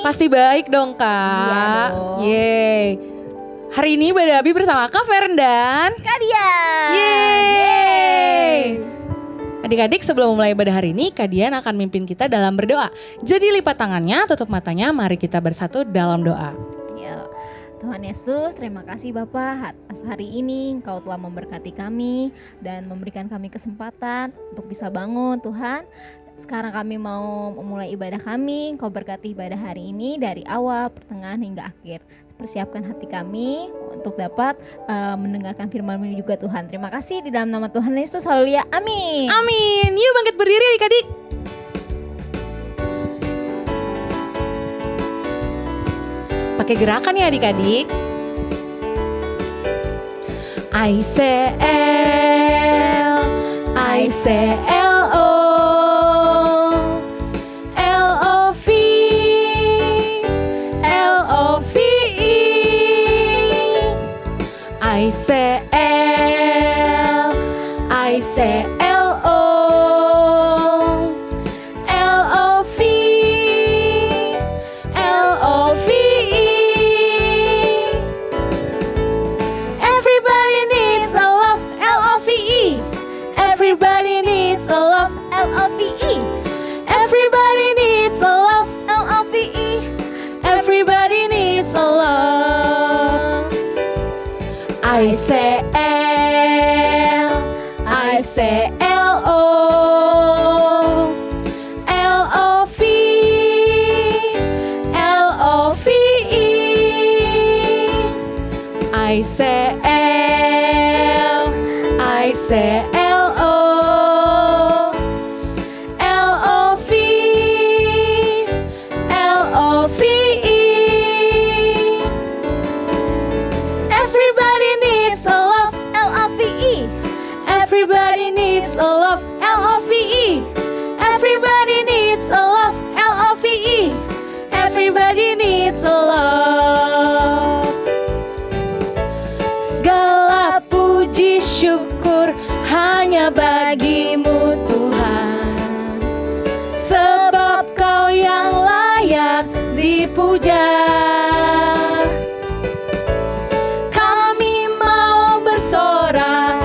Pasti baik dong Kak. Iya dong. Yeay. Hari ini Badabi bersama Kak Feren dan Kak Dian. Yeay. Adik-adik, sebelum memulai ibadah hari ini, Kak Dian akan mimpin kita dalam berdoa. Jadi lipat tangannya, tutup matanya, mari kita bersatu dalam doa. Yuk. Tuhan Yesus, terima kasih Bapak atas hari ini Engkau telah memberkati kami dan memberikan kami kesempatan untuk bisa bangun Tuhan. Sekarang kami mau memulai ibadah kami, Engkau berkati ibadah hari ini dari awal, pertengahan hingga akhir. Persiapkan hati kami untuk dapat mendengarkan firman-Mu juga Tuhan. Terima kasih di dalam nama Tuhan Yesus, haleluya, amin. Amin. Yuk bangkit berdiri adik-adik. Pakai gerakan ya adik-adik. ICL, ICLO, LOV, LOVE, ICL, ICLO, LOV, LOVE. Everybody needs a love, LOVE. Everybody needs a love, LOVE. everybody needs a love, LOVE. everybody needs a love. ICL, ICLO, LOV, LOVE, ICL, ICLO, LOV, LOVE. Everybody needs a love, LOVE. everybody needs a love, LOVE. Everybody needs a love, LOVE. Everybody needs a love. Segala puji syukur hanya bagimu Tuhan, sebab Kau yang layak dipuja. Kami mau bersorak,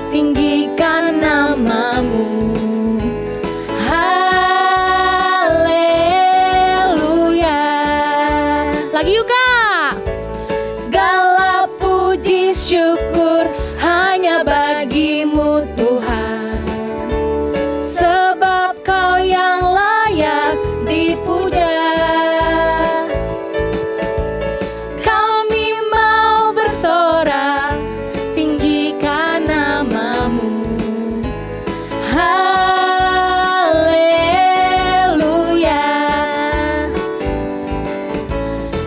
tinggikan namamu. Haleluya. Lagi yuk Kak. Segala puji syukur hanya bagimu Tuhan, sebab Kau yang layak dipuja. Kami mau bersorak, tinggikan namamu. Haleluya.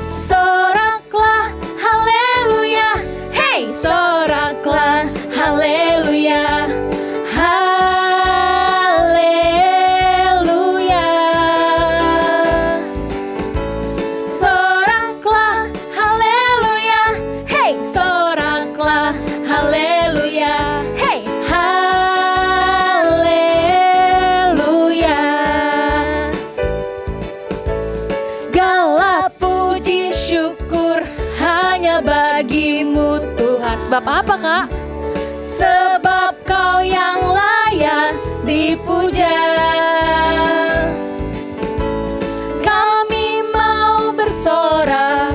Soraklah haleluya, hey soraklah haleluya. Haleluya. Soraklah haleluya, hey soraklah haleluya, hey haleluya. Segala puji syukur hanya bagimu Tuhan. Sebab apa Kak? Sebab Kau yang layak dipuja. Kami mau bersorak,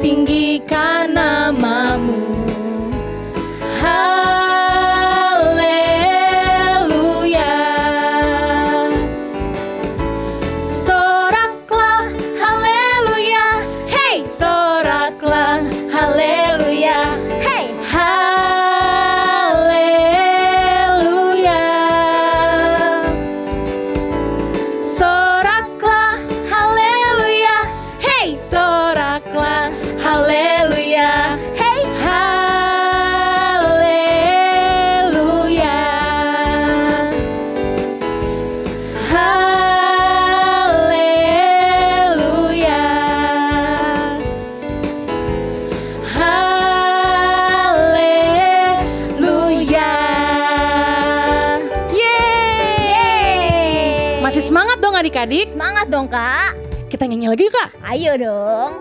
tinggikan namamu. Haleluya. Soraklah haleluya, hey soraklah haleluya, hey haleluya. Soraklah haleluya, hey soraklah haleluya, hey haleluya. Haleluya. Haleluya. Yeay. Masih semangat dong adik-adik? Semangat dong Kak. kita nyanyi lagi yuk Kak. Ayo dong.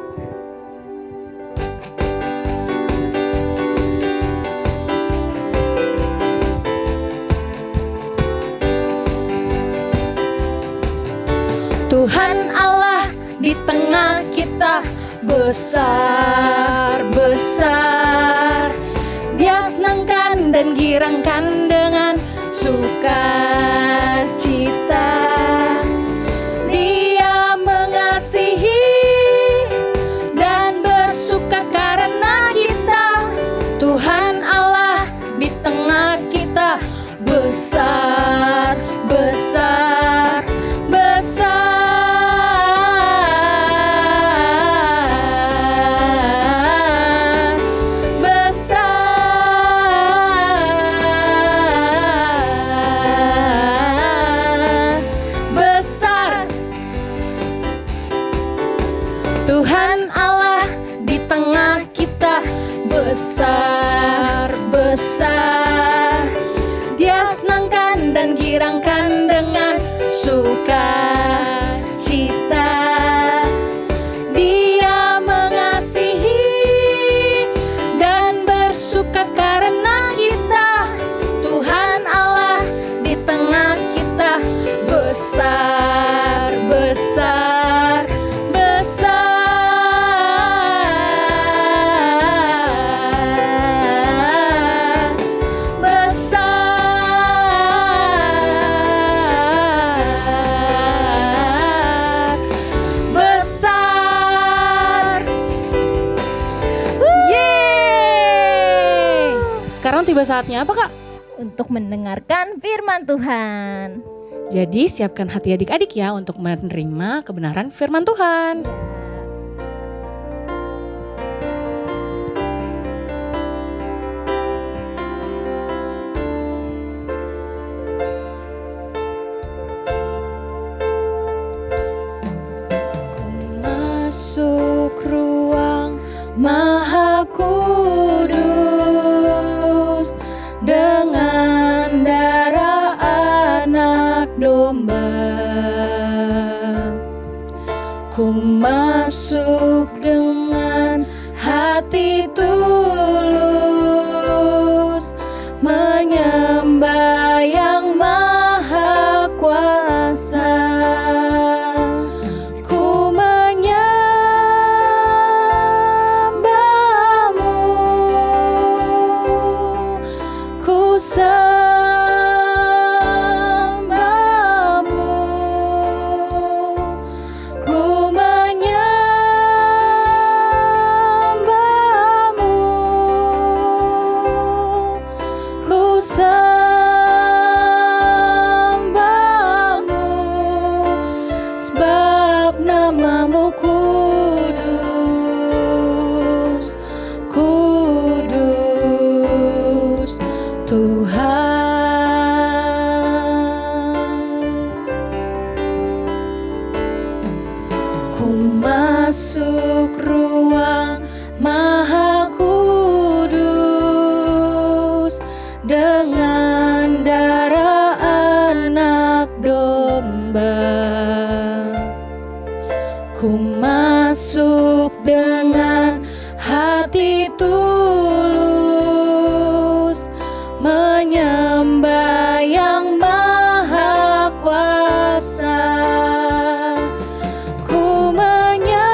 Tuhan Allah di tengah kita besar-besar. Dia senangkan dan girangkan dengan sukacita. Dia mengasihi dan bersuka karena kita. Tuhan Allah di tengah kita besar-besar. Tuhan Allah di tengah kita besar-besar. Dia senangkan dan girangkan dengan sukacita. Dia mengasihi dan bersuka karena kita. Tuhan Allah di tengah kita besar-besar. Sekarang tiba saatnya apa Kak? Untuk mendengarkan firman Tuhan. Jadi siapkan hati adik-adik ya untuk menerima kebenaran firman Tuhan. Ku masuk ruang Maha Kudus dengan darah anak domba. Ku masuk dengan hati tulus, menyembah yang maha kuasa. Ku menyembahmu, ku sembahmu, ku menyembahmu, ku sembahmu, sebab namamu kudus, kudus Tuhan. Ku masuk ruang Maha Kudus dengan darah anak domba. Ku masuk dengan hati tulus, menyembah yang maha kuasa. Ku menyembahmu,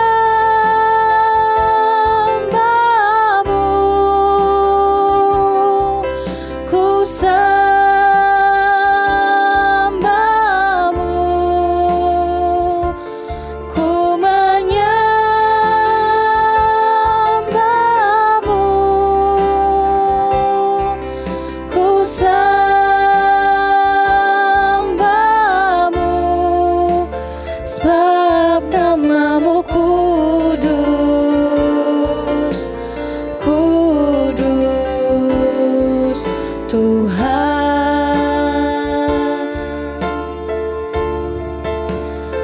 ku sembahmu, ku menyembahmu, ku sembahmu, sebab namamu kudus, kudus Tuhan.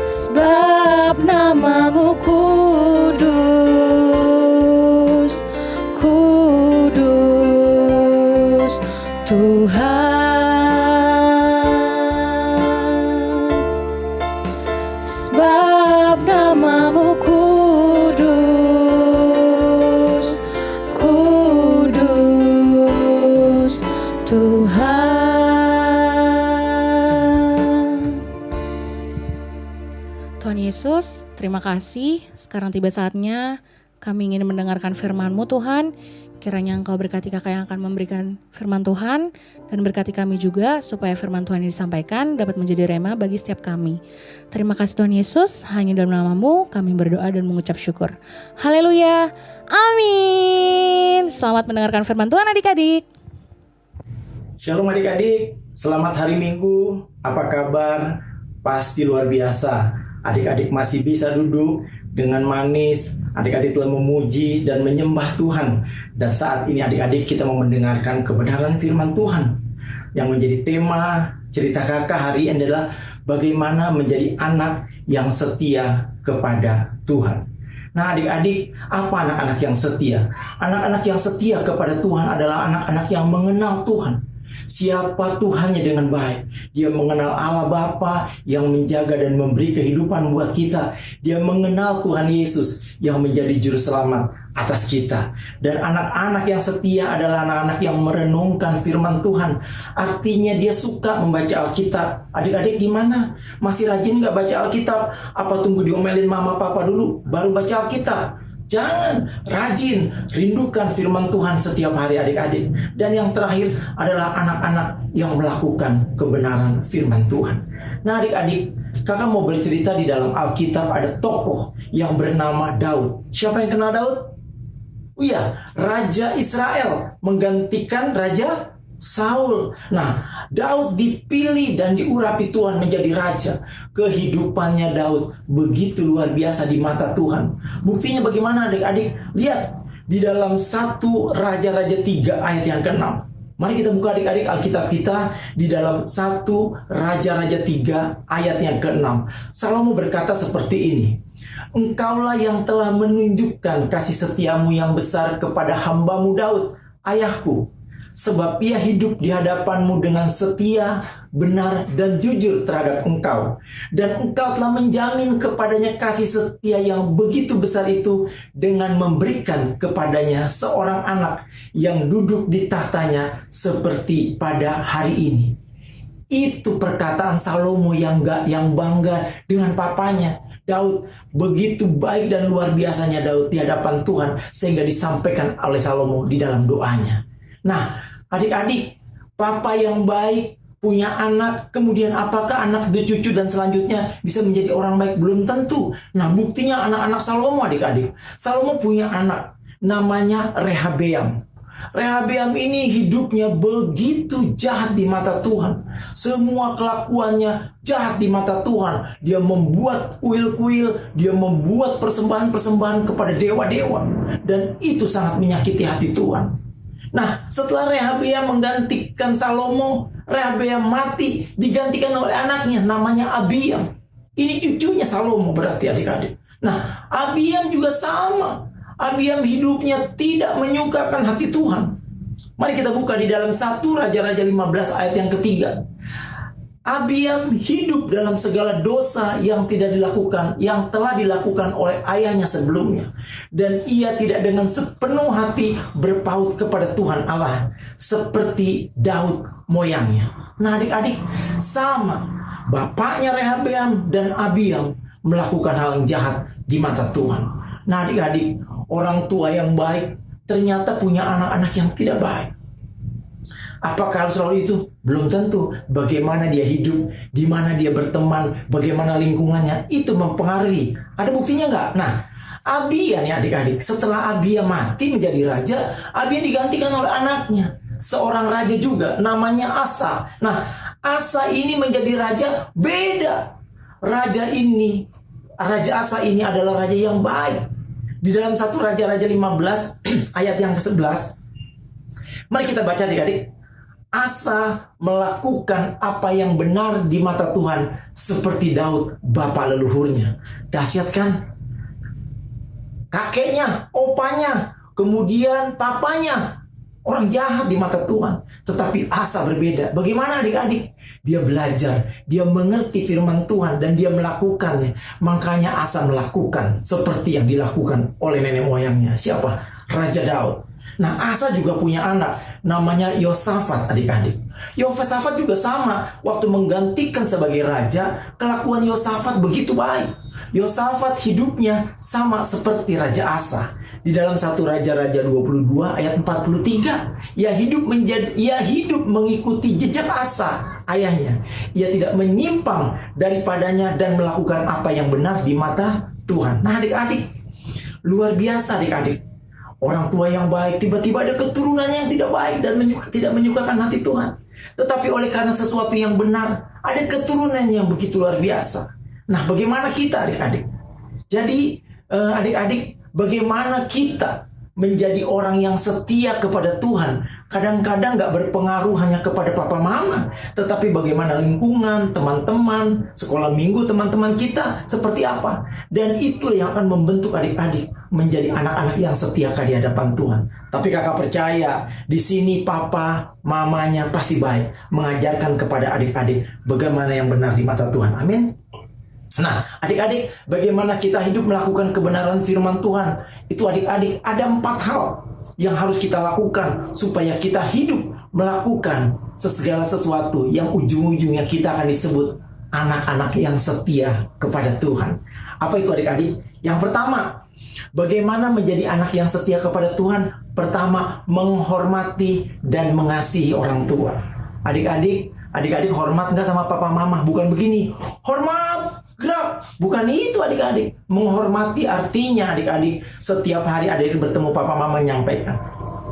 Sebab namamu kudus, kudus Tuhan. Sebab nama kudus Tuhan. Tuhan Yesus, terima kasih. Sekarang tiba saatnya kami ingin mendengarkan firman-Mu Tuhan. Kiranya Engkau berkati kakak yang akan memberikan firman Tuhan dan berkati kami juga supaya firman Tuhan yang disampaikan dapat menjadi rema bagi setiap kami. Terima kasih Tuhan Yesus, hanya dalam nama-Mu kami berdoa dan mengucap syukur. Haleluya, amin. Selamat mendengarkan firman Tuhan adik-adik. Shalom adik-adik, selamat hari Minggu. Apa kabar? Pasti luar biasa. Adik-adik masih bisa duduk dengan manis. Adik-adik telah memuji dan menyembah Tuhan. Dan saat ini adik-adik kita mau mendengarkan kebenaran firman Tuhan. Yang menjadi tema cerita kakak hari ini adalah bagaimana menjadi anak yang setia kepada Tuhan. Nah adik-adik, apa anak-anak yang setia? Anak-anak yang setia kepada Tuhan adalah anak-anak yang mengenal Tuhan. Siapa Tuhannya dengan baik. Dia mengenal Allah Bapa yang menjaga dan memberi kehidupan buat kita. Dia mengenal Tuhan Yesus yang menjadi juru selamat atas kita. Dan anak-anak yang setia adalah anak-anak yang merenungkan firman Tuhan. Artinya dia suka membaca Alkitab. Adik-adik gimana? Masih rajin gak baca Alkitab? Apa tunggu diomelin mama papa dulu baru baca Alkitab? Jangan, rajin, rindukan firman Tuhan setiap hari adik-adik. Dan yang terakhir adalah anak-anak yang melakukan kebenaran firman Tuhan. Nah adik-adik, kakak mau bercerita di dalam Alkitab ada tokoh yang bernama Daud. Siapa yang kenal Daud? Oh iya, Raja Israel menggantikan Raja Saul. Nah, Daud dipilih dan diurapi Tuhan menjadi raja. Kehidupannya Daud begitu luar biasa di mata Tuhan. Buktinya bagaimana adik-adik? Lihat di dalam 1 Raja-Raja 3 ayat yang ke-6. Mari kita buka adik-adik Alkitab kita di dalam 1 Raja-Raja 3 ayat yang ke-6. Salomo berkata seperti ini. Engkaulah yang telah menunjukkan kasih setiamu yang besar kepada hambamu Daud, ayahku. Sebab ia hidup di hadapanmu dengan setia, benar, dan jujur terhadap engkau. Dan engkau telah menjamin kepadanya kasih setia yang begitu besar itu dengan memberikan kepadanya seorang anak yang duduk di tahtanya seperti pada hari ini. Itu perkataan Salomo yang bangga dengan papanya. Daud begitu baik dan luar biasanya Daud di hadapan Tuhan sehingga disampaikan oleh Salomo di dalam doanya. Nah, adik-adik, papa yang baik, punya anak, kemudian apakah anak cucu dan selanjutnya bisa menjadi orang baik? Belum tentu. Nah, buktinya anak-anak Salomo adik-adik. Salomo punya anak, namanya Rehabeam. Rehabeam ini hidupnya begitu jahat di mata Tuhan. Semua kelakuannya jahat di mata Tuhan. Dia membuat kuil-kuil, dia membuat persembahan-persembahan kepada dewa-dewa. Dan itu sangat menyakiti hati Tuhan. Nah, setelah Rehabeam menggantikan Salomo, Rehabeam mati, digantikan oleh anaknya, namanya Abiam. Ini cucunya Salomo berarti adik-adik. Nah, Abiam juga sama. Abiam hidupnya tidak menyukakan hati Tuhan. Mari kita buka di dalam 1 Raja-Raja 15 ayat yang ketiga. Abiam hidup dalam segala dosa yang tidak dilakukan, yang telah dilakukan oleh ayahnya sebelumnya. Dan ia tidak dengan sepenuh hati berpaut kepada Tuhan Allah, seperti Daud moyangnya. Nah adik-adik, sama. Bapaknya Rehabeam dan Abiam melakukan hal yang jahat di mata Tuhan. Nah adik-adik, orang tua yang baik ternyata punya anak-anak yang tidak baik. Apakah selalu itu? Belum tentu. Bagaimana dia hidup, di mana dia berteman, bagaimana lingkungannya, itu mempengaruhi. Ada buktinya nggak? Nah, Abia nih adik-adik, setelah Abia mati menjadi raja, Abia digantikan oleh anaknya, seorang raja juga, namanya Asa. Nah, Asa ini menjadi raja beda. Raja Asa ini adalah raja yang baik. Di dalam 1 Raja-Raja 15 ayat yang ke-11, mari kita baca adik-adik. Asa melakukan apa yang benar di mata Tuhan seperti Daud bapa leluhurnya. Dahsyat kan? Kakeknya, opanya, kemudian papanya orang jahat di mata Tuhan. Tetapi Asa berbeda. Bagaimana adik-adik? Dia belajar, dia mengerti firman Tuhan dan dia melakukannya. Makanya Asa melakukan seperti yang dilakukan oleh nenek moyangnya. Siapa? Raja Daud. Nah, Asa juga punya anak namanya Yosafat, adik-adik. Yosafat juga sama, waktu menggantikan sebagai raja, kelakuan Yosafat begitu baik. Yosafat hidupnya sama seperti Raja Asa. Di dalam 1 Raja-Raja 22 ayat 43, ia hidup mengikuti jejak Asa, ayahnya. Ia tidak menyimpang daripadanya dan melakukan apa yang benar di mata Tuhan. Nah, adik-adik, luar biasa adik-adik. Orang tua yang baik, tiba-tiba ada keturunannya yang tidak baik dan tidak menyukakan hati Tuhan. Tetapi oleh karena sesuatu yang benar, ada keturunan yang begitu luar biasa. Nah, bagaimana kita adik-adik? Jadi adik-adik, bagaimana kita menjadi orang yang setia kepada Tuhan? Kadang-kadang gak berpengaruh hanya kepada papa mama, tetapi bagaimana lingkungan, teman-teman, sekolah minggu teman-teman kita seperti apa. Dan itu yang akan membentuk adik-adik menjadi anak-anak yang setia di hadapan Tuhan. Tapi kakak percaya, di sini papa, mamanya pasti baik, mengajarkan kepada adik-adik bagaimana yang benar di mata Tuhan. Amin. Nah, adik-adik, bagaimana kita hidup melakukan kebenaran firman Tuhan? Itu adik-adik, ada 4 hal yang harus kita lakukan supaya kita hidup melakukan segala sesuatu yang ujung-ujungnya kita akan disebut anak-anak yang setia kepada Tuhan. Apa itu adik-adik? Yang pertama, bagaimana menjadi anak yang setia kepada Tuhan? Pertama, menghormati dan mengasihi orang tua. Adik-adik hormat nggak sama papa mama? Bukan begini, hormat, gerak. Bukan itu adik-adik. Menghormati artinya adik-adik, setiap hari adik bertemu papa mama menyampaikan,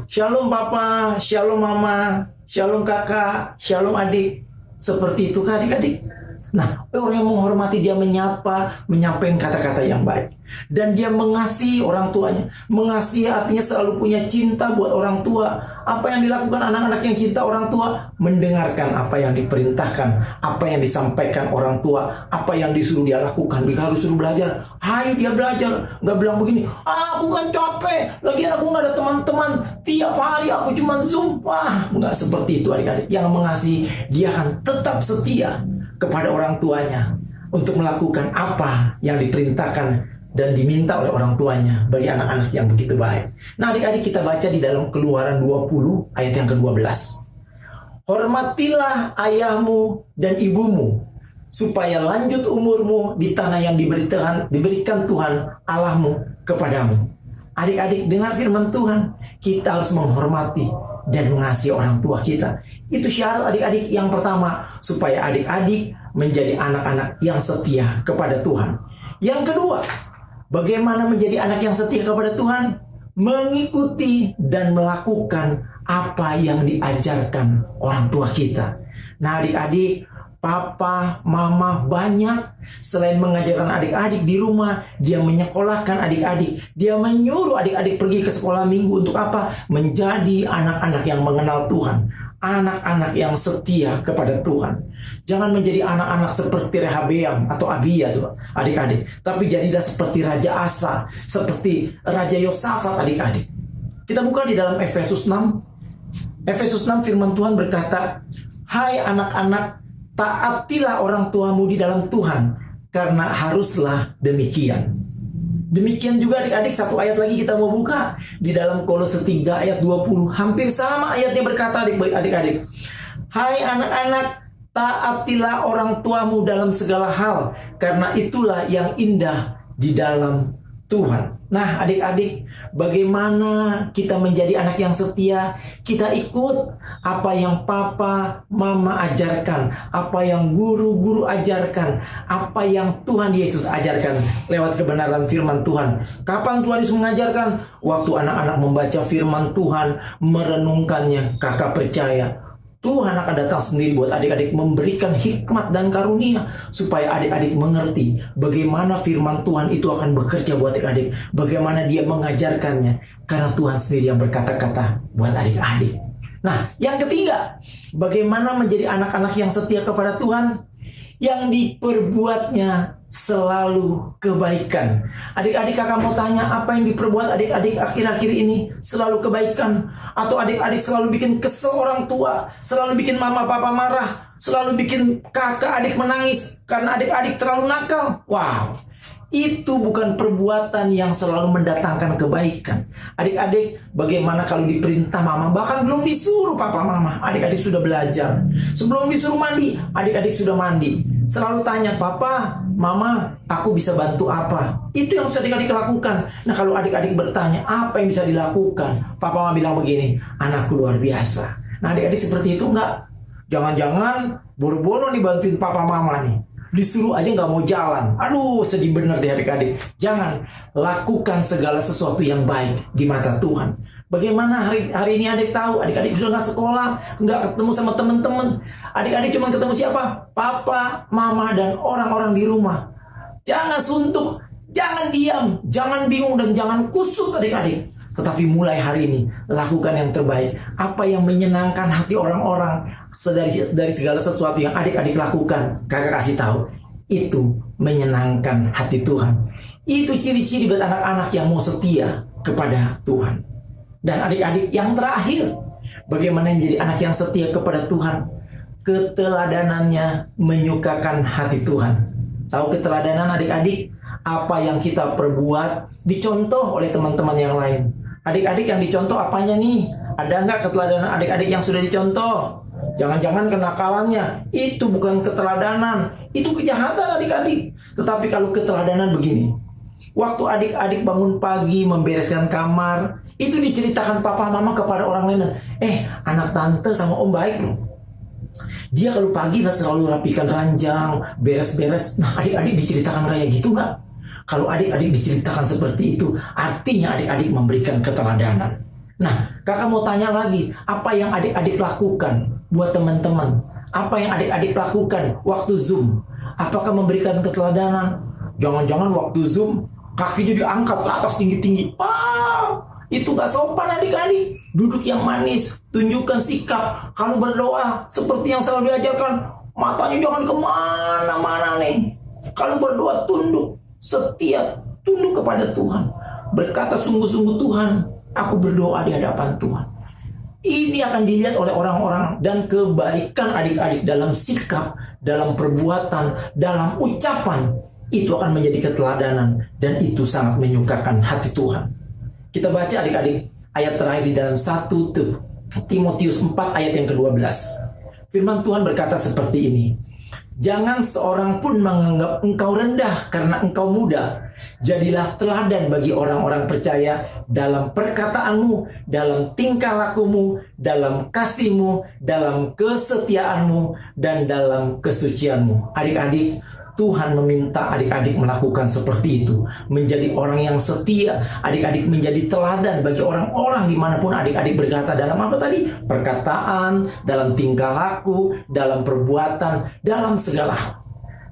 Shalom papa, shalom mama, shalom kakak, shalom adik. Seperti itu kan adik-adik? Nah, orang yang menghormati dia menyapa, menyampaikan kata-kata yang baik. Dan dia mengasihi orang tuanya. Mengasihi artinya selalu punya cinta buat orang tua. Apa yang dilakukan anak-anak yang cinta orang tua? Mendengarkan apa yang diperintahkan, apa yang disampaikan orang tua, apa yang disuruh dia lakukan. Dia harus suruh belajar, ayo dia belajar. Gak bilang begini, aku kan capek, lagian aku gak ada teman-teman, tiap hari aku cuma sumpah. Gak seperti itu adik-adik. Yang mengasihi, dia akan tetap setia kepada orang tuanya untuk melakukan apa yang diperintahkan dan diminta oleh orang tuanya bagi anak-anak yang begitu baik. Nah adik-adik, kita baca di dalam Keluaran 20 ayat yang ke-12. Hormatilah ayahmu dan ibumu, supaya lanjut umurmu di tanah yang diberikan Tuhan Allahmu kepadamu. Adik-adik, dengar firman Tuhan, kita harus menghormati dan mengasihi orang tua kita. Itu syarat adik-adik yang pertama, supaya adik-adik menjadi anak-anak yang setia kepada Tuhan. Yang kedua, bagaimana menjadi anak yang setia kepada Tuhan? Mengikuti dan melakukan apa yang diajarkan orang tua kita. Nah adik-adik, papa, mama banyak selain mengajarkan adik-adik di rumah, dia menyekolahkan adik-adik, dia menyuruh adik-adik pergi ke sekolah minggu untuk apa? Menjadi anak-anak yang mengenal Tuhan, anak-anak yang setia kepada Tuhan. Jangan menjadi anak-anak seperti Rehabeam atau Abia tuh, adik-adik, tapi jadilah seperti Raja Asa, seperti Raja Yosafat adik-adik. Kita buka di dalam Efesus 6. Efesus 6 firman Tuhan berkata, hai anak-anak, taatilah orang tuamu di dalam Tuhan, karena haruslah demikian. Demikian juga adik-adik, satu ayat lagi kita mau buka di dalam Kolose 3 ayat 20. Hampir sama ayatnya berkata adik-adik, hai anak-anak, taatilah orang tuamu dalam segala hal, karena itulah yang indah di dalam Tuhan. Nah adik-adik, bagaimana kita menjadi anak yang setia? Kita ikut apa yang papa, mama ajarkan, apa yang guru-guru ajarkan, apa yang Tuhan Yesus ajarkan lewat kebenaran firman Tuhan. Kapan Tuhan Yesus mengajarkan? Waktu anak-anak membaca firman Tuhan, merenungkannya. Kakak percaya Tuhan akan datang sendiri buat adik-adik, memberikan hikmat dan karunia supaya adik-adik mengerti bagaimana firman Tuhan itu akan bekerja buat adik-adik, bagaimana dia mengajarkannya, karena Tuhan sendiri yang berkata-kata buat adik-adik. Nah, yang ketiga, bagaimana menjadi anak-anak yang setia kepada Tuhan? Yang diperbuatnya selalu kebaikan. Adik-adik, kakak mau tanya, apa yang diperbuat adik-adik akhir-akhir ini? Selalu kebaikan? Atau adik-adik selalu bikin kesel orang tua, selalu bikin mama papa marah, selalu bikin kakak adik menangis karena adik-adik terlalu nakal? Wow, Itu bukan perbuatan yang selalu mendatangkan kebaikan. Adik-adik, bagaimana kalau diperintah mama, bahkan belum disuruh papa mama, adik-adik sudah belajar. Sebelum disuruh mandi, adik-adik sudah mandi. Selalu tanya, papa, mama, aku bisa bantu apa? Itu yang harus adik-adik lakukan. Nah, kalau adik-adik bertanya, apa yang bisa dilakukan? Papa mama bilang begini, anakku luar biasa. Nah, adik-adik seperti itu enggak? Jangan-jangan boro-boro nih bantuin papa mama nih. Disuruh aja nggak mau jalan. Aduh, sedih bener deh adik-adik. Jangan lakukan segala sesuatu yang baik di mata Tuhan. Bagaimana hari ini adik tahu, adik-adik sudah nggak sekolah, nggak ketemu sama teman-teman. Adik-adik cuma ketemu siapa? Papa, mama, dan orang-orang di rumah. Jangan suntuk, jangan diam, jangan bingung, dan jangan kusut adik-adik. Tetapi mulai hari ini, lakukan yang terbaik. Apa yang menyenangkan hati orang-orang dari segala sesuatu yang adik-adik lakukan, kakak kasih tahu, itu menyenangkan hati Tuhan. Itu ciri-ciri buat anak-anak yang mau setia kepada Tuhan. Dan adik-adik yang terakhir, bagaimana menjadi anak yang setia kepada Tuhan? Keteladanannya menyukakan hati Tuhan. Tahu keteladanan adik-adik? Apa yang kita perbuat dicontoh oleh teman-teman yang lain. Adik-adik yang dicontoh apanya nih? Ada nggak keteladanan adik-adik yang sudah dicontoh? Jangan-jangan kenakalannya. Itu bukan keteladanan, itu kejahatan adik-adik. Tetapi kalau keteladanan begini, waktu adik-adik bangun pagi membereskan kamar, itu diceritakan papa mama kepada orang lain. Anak tante sama om baik loh. Dia kalau pagi selalu rapikan ranjang, beres-beres. Nah, adik-adik diceritakan kayak gitu nggak? Kalau adik-adik diceritakan seperti itu, artinya adik-adik memberikan keteladanan. Nah, kakak mau tanya lagi, apa yang adik-adik lakukan buat teman-teman? Apa yang adik-adik lakukan waktu Zoom? Apakah memberikan keteladanan? Jangan-jangan waktu Zoom, kakinya diangkat ke atas tinggi-tinggi. Itu gak sopan adik-adik. Duduk yang manis, tunjukkan sikap. Kalau berdoa, seperti yang selalu diajarkan, matanya jangan kemana-mana nih. Kalau berdoa, tunduk. Setia, tunduk kepada Tuhan. Berkata sungguh-sungguh, Tuhan, aku berdoa di hadapan Tuhan. Ini akan dilihat oleh orang-orang. Dan kebaikan adik-adik dalam sikap, dalam perbuatan, dalam ucapan, itu akan menjadi keteladanan. Dan itu sangat menyukakan hati Tuhan. Kita baca adik-adik ayat terakhir di dalam 1 Timotius 4 ayat yang ke-12. Firman Tuhan berkata seperti ini. Jangan seorang pun menganggap engkau rendah karena engkau muda. Jadilah teladan bagi orang-orang percaya dalam perkataanmu, dalam tingkah lakumu, dalam kasihmu, dalam kesetiaanmu, dan dalam kesucianmu. Adik-adik, Tuhan meminta adik-adik melakukan seperti itu. Menjadi orang yang setia. Adik-adik menjadi teladan bagi orang-orang dimanapun adik-adik berkata. Dalam apa tadi? Perkataan, dalam tingkah laku, dalam perbuatan, dalam segala hal.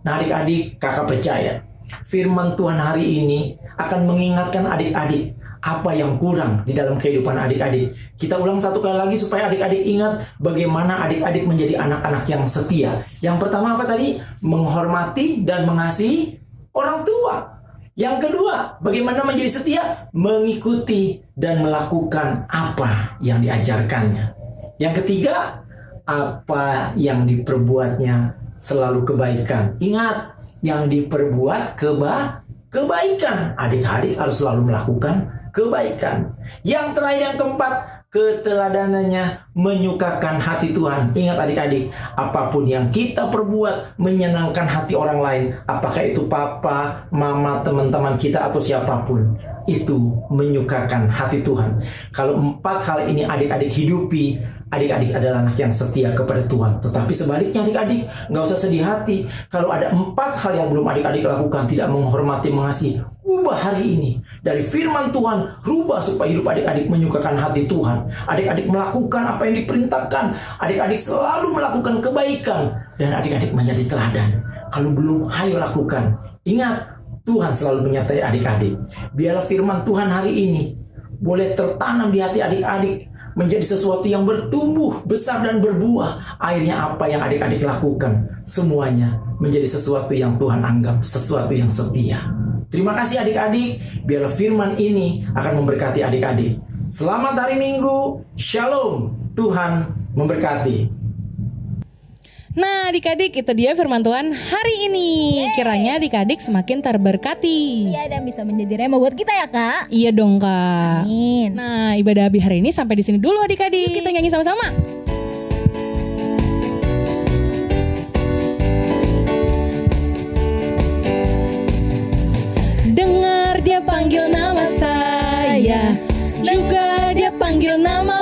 Nah adik-adik, kakak percaya firman Tuhan hari ini akan mengingatkan adik-adik apa yang kurang di dalam kehidupan adik-adik. Kita ulang satu kali lagi supaya adik-adik ingat bagaimana adik-adik menjadi anak-anak yang setia. Yang pertama apa tadi? Menghormati dan mengasihi orang tua. Yang kedua, bagaimana menjadi setia? Mengikuti dan melakukan apa yang diajarkannya. Yang ketiga, apa yang diperbuatnya selalu kebaikan. Ingat, yang diperbuat kebaikan. Adik-adik harus selalu melakukan kebaikan. Yang terakhir, yang keempat, keteladanannya menyukakan hati Tuhan. Ingat adik-adik, apapun yang kita perbuat menyenangkan hati orang lain, apakah itu papa, mama, teman-teman kita atau siapapun, itu menyukakan hati Tuhan. Kalau 4 hal ini adik-adik hidupi, adik-adik adalah anak yang setia kepada Tuhan. Tetapi sebaliknya adik-adik, nggak usah sedih hati. Kalau ada 4 hal yang belum adik-adik lakukan, tidak menghormati, mengasihi, ubah hari ini. Dari firman Tuhan, rubah supaya hidup adik-adik menyukakan hati Tuhan. Adik-adik melakukan apa yang diperintahkan. Adik-adik selalu melakukan kebaikan. Dan adik-adik menjadi teladan. Kalau belum, ayo lakukan. Ingat, Tuhan selalu menyertai adik-adik. Biarlah firman Tuhan hari ini boleh tertanam di hati adik-adik, menjadi sesuatu yang bertumbuh, besar dan berbuah. Akhirnya apa yang adik-adik lakukan, semuanya menjadi sesuatu yang Tuhan anggap sesuatu yang setia. Terima kasih adik-adik. Biarlah firman ini akan memberkati adik-adik. Selamat hari Minggu. Shalom. Tuhan memberkati. Nah adik-adik, itu dia firman Tuhan hari ini. Kiranya adik-adik semakin terberkati. Iya, dan bisa menjadi rema buat kita ya Kak. Iya dong Kak. Amin. Nah ibadah Abi hari ini sampai di sini dulu adik-adik. Yuk kita nyanyi sama-sama. Dengar dia panggil nama saya, juga dia panggil nama